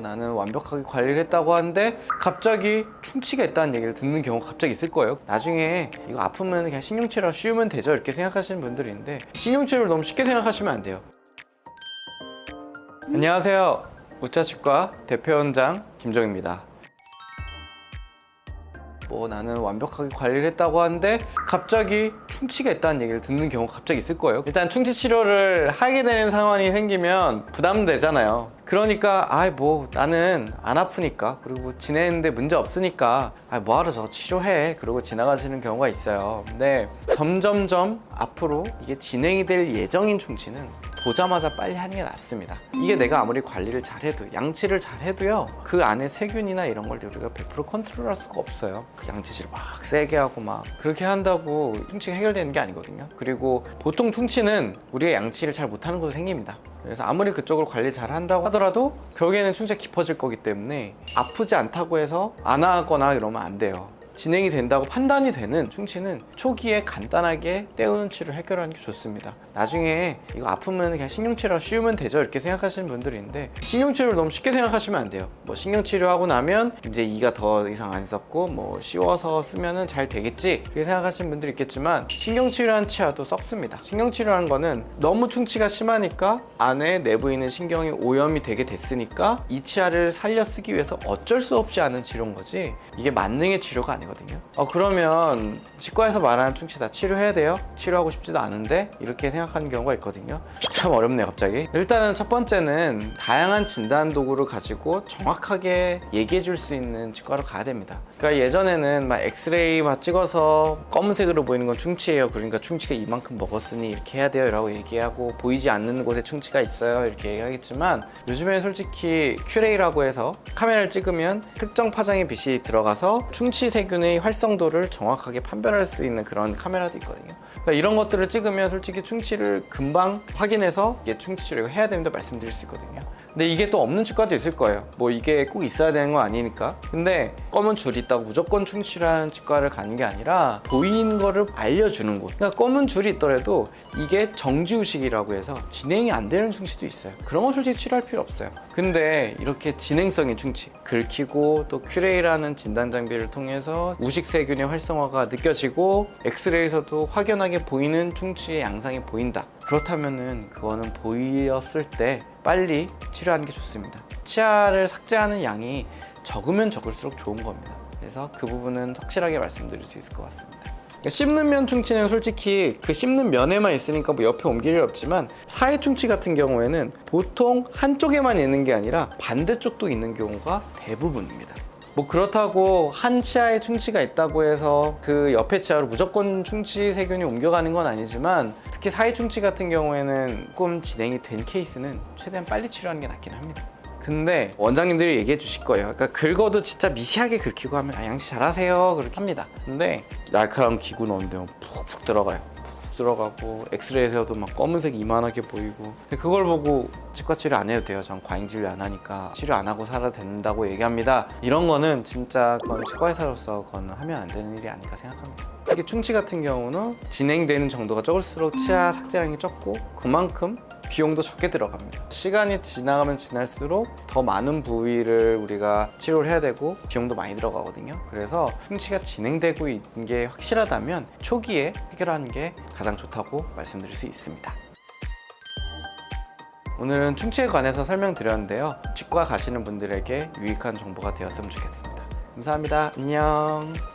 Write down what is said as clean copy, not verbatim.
나는 완벽하게 관리를 했다고 하는데 갑자기 충치가 있다는 얘기를 듣는 경우가 갑자기 있을 거예요. 나중에 이거 아프면 그냥 신경치료 쉬우면 되죠 이렇게 생각하시는 분들이 있는데, 신경치료를 너무 쉽게 생각하시면 안 돼요. 안녕하세요, 우차치과 대표원장 김종입니다. 나는 완벽하게 관리를 했다고 하는데 갑자기 충치가 있다는 얘기를 듣는 경우가 갑자기 있을 거예요. 일단 충치 치료를 하게 되는 상황이 생기면 부담되잖아요. 그러니까 나는 안 아프니까, 그리고 지내는데 문제 없으니까 뭐하러 저 치료해, 그러고 지나가시는 경우가 있어요. 근데 점점점 앞으로 이게 진행이 될 예정인 충치는 보자마자 빨리 하는 게 낫습니다. 이게 내가 아무리 관리를 잘해도, 양치를 잘해도요, 그 안에 세균이나 이런 걸 우리가 100% 컨트롤할 수가 없어요. 그 양치질을 막 세게 하고 막 그렇게 한다고 충치가 해결되는 게 아니거든요. 그리고 보통 충치는 우리가 양치를 잘 못하는 곳에 생깁니다. 그래서 아무리 그쪽을 관리 잘 한다고 하더라도 결국에는 충치가 깊어질 거기 때문에 아프지 않다고 해서 안 하거나 이러면 안 돼요. 진행이 된다고 판단이 되는 충치는 초기에 간단하게 때우는 치료를 해결하는 게 좋습니다. 나중에 이거 아프면 그냥 신경치료 쉬우면 되죠 이렇게 생각하시는 분들이 있는데, 신경치료를 너무 쉽게 생각하시면 안 돼요. 신경치료하고 나면 이제 이가 더 이상 안 썩고 쉬워서 쓰면은 잘 되겠지 이렇게 생각하시는 분들이 있겠지만, 신경치료한 치아도 썩습니다. 신경치료한 거는 너무 충치가 심하니까 안에 내부에 있는 신경이 오염이 되게 됐으니까 이 치아를 살려 쓰기 위해서 어쩔 수 없이 하는 치료인 거지, 이게 만능의 치료가 아니거든요. 그러면 치과에서 말하는 충치 다 치료해야 돼요? 치료하고 싶지도 않은데? 이렇게 생각하는 경우가 있거든요. 참 어렵네요 갑자기. 일단은 첫 번째는 다양한 진단 도구를 가지고 정확하게 얘기해 줄 수 있는 치과로 가야 됩니다. 그러니까 예전에는 엑스레이 찍어서 검은색으로 보이는 건 충치예요, 그러니까 충치가 이만큼 먹었으니 이렇게 해야 돼요 라고 얘기하고, 보이지 않는 곳에 충치가 있어요 이렇게 얘기하겠지만, 요즘에는 솔직히 큐레이라고 해서 카메라를 찍으면 특정 파장의 빛이 들어가서 충치 세균의 활성도를 정확하게 판별할 수 있는 그런 카메라도 있거든요. 그러니까 이런 것들을 찍으면 솔직히 충치를 금방 확인해서 이게 충치 치료를 해야 됩니다 말씀드릴 수 있거든요. 근데 이게 또 없는 치과도 있을 거예요. 이게 꼭 있어야 되는 건 아니니까. 근데 검은 줄이 있다고 무조건 충치라는 치과를 가는 게 아니라 보이는 거를 알려주는 곳. 그러니까 검은 줄이 있더라도 이게 정지의식이라고 해서 진행이 안 되는 충치도 있어요. 그런 건 솔직히 치료할 필요 없어요. 근데 이렇게 진행성인 충치, 긁히고 또 큐레이라는 진단 장비를 통해서 우식세균의 활성화가 느껴지고 엑스레이에서도 확연하게 보이는 충치의 양상이 보인다. 그렇다면은 그거는 보였을 때 빨리 치료하는 게 좋습니다. 치아를 삭제하는 양이 적으면 적을수록 좋은 겁니다. 그래서 그 부분은 확실하게 말씀드릴 수 있을 것 같습니다. 씹는 면 충치는 솔직히 그 씹는 면에만 있으니까 옆에 옮길 일 없지만, 사이 충치 같은 경우에는 보통 한쪽에만 있는 게 아니라 반대쪽도 있는 경우가 대부분입니다. 그렇다고 한 치아에 충치가 있다고 해서 그 옆에 치아로 무조건 충치 세균이 옮겨가는 건 아니지만, 특히 사이 충치 같은 경우에는 조금 진행이 된 케이스는 최대한 빨리 치료하는 게 낫긴 합니다. 근데 원장님들이 얘기해 주실 거예요. 그러니까 긁어도 진짜 미세하게 긁히고 하면 양치 잘하세요 그렇게 합니다. 근데 날카로운 기구 넣는데 푹푹 들어가요. 푹 들어가고 엑스레이에서도 검은색 이만하게 보이고, 근데 그걸 보고 치과 치료 안 해도 돼요. 전 과잉 진료 안 하니까 치료 안 하고 살아도 된다고 얘기합니다. 이런 거는 진짜 그건 치과 의사로서 그건 하면 안 되는 일이 아닐까 생각합니다. 특히 충치 같은 경우는 진행되는 정도가 적을수록 치아 삭제량이 적고 그만큼 비용도 적게 들어갑니다. 시간이 지나가면 지날수록 더 많은 부위를 우리가 치료를 해야 되고 비용도 많이 들어가거든요. 그래서 충치가 진행되고 있는 게 확실하다면 초기에 해결하는 게 가장 좋다고 말씀드릴 수 있습니다. 오늘은 충치에 관해서 설명드렸는데요. 치과 가시는 분들에게 유익한 정보가 되었으면 좋겠습니다. 감사합니다. 안녕.